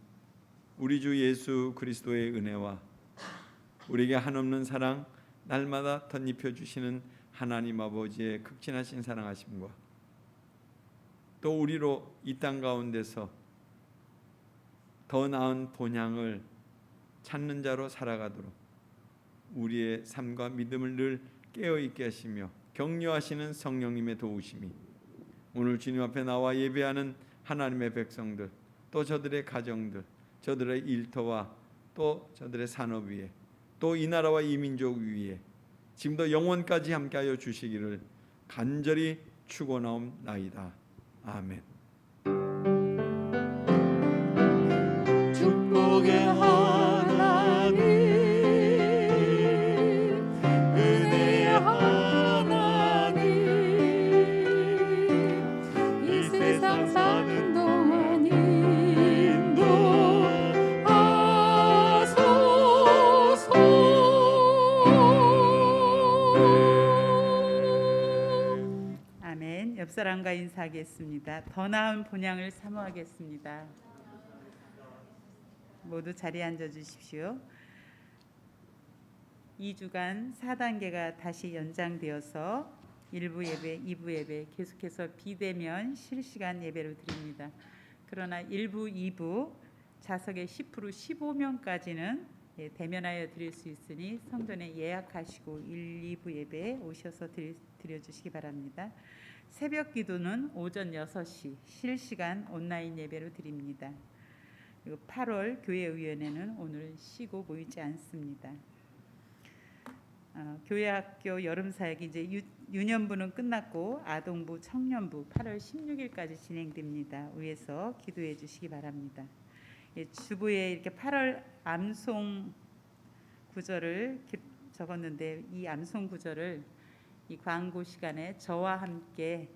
우리 주 예수 그리스도의 은혜와 우리에게 한없는 사랑 날마다 덧입혀 주시는 하나님 아버지의 극진하신 사랑하심과 또 우리로 이 땅 가운데서 더 나은 본향을 찾는 자로 살아가도록 우리의 삶과 믿음을 늘 깨어있게 하시며 격려하시는 성령님의 도우심이 오늘 주님 앞에 나와 예배하는 하나님의 백성들, 또 저들의 가정들, 저들의 일터와 또 저들의 산업 위에, 또 이 나라와 이 민족 위에 지금도 영원까지 함께하여 주시기를 간절히 축원하옵나이다. 아멘. 축복의 하나님 은혜의 하나님 이 세상 사는 동안 인도하소서. 아멘. 옆 사람과 인사하겠습니다. 더 나은 본향을 사모하겠습니다. 모두 자리에 앉아 주십시오. 2주간 4단계가 다시 연장되어서 1부 예배, 2부 예배 계속해서 비대면 실시간 예배를 드립니다. 그러나 1부, 2부 좌석의 10% 15명까지는 대면하여 드릴 수 있으니 성전에 예약하시고 1, 2부 예배에 오셔서 드려주시기 바랍니다. 새벽 기도는 오전 6시 실시간 온라인 예배로 드립니다. 그리고 8월 교회의원회는 오늘 쉬고 모이지 않습니다. 교회학교 여름사역이 이제 유년부는 끝났고 아동부, 청년부 8월 16일까지 진행됩니다. 위에서 기도해 주시기 바랍니다. 주부에 이렇게 8월 암송 구절을 적었는데 이 암송 구절을 이 광고 시간에 저와 함께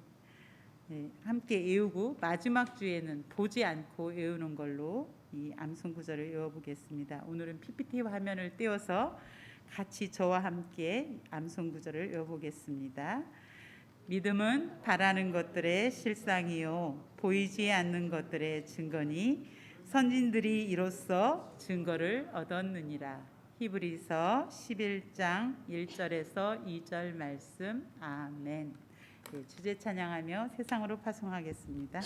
외우고 마지막 주에는 보지 않고 외우는 걸로 이 암송 구절을 외워보겠습니다. 오늘은 PPT 화면을 띄워서 같이 저와 함께 암송 구절을 외워보겠습니다. 믿음은 바라는 것들의 실상이요 보이지 않는 것들의 증거니 선진들이 이로써 증거를 얻었느니라. 히브리서 11장 1절에서 2절 말씀. 아멘. 주제 찬양하며 세상으로 파송하겠습니다.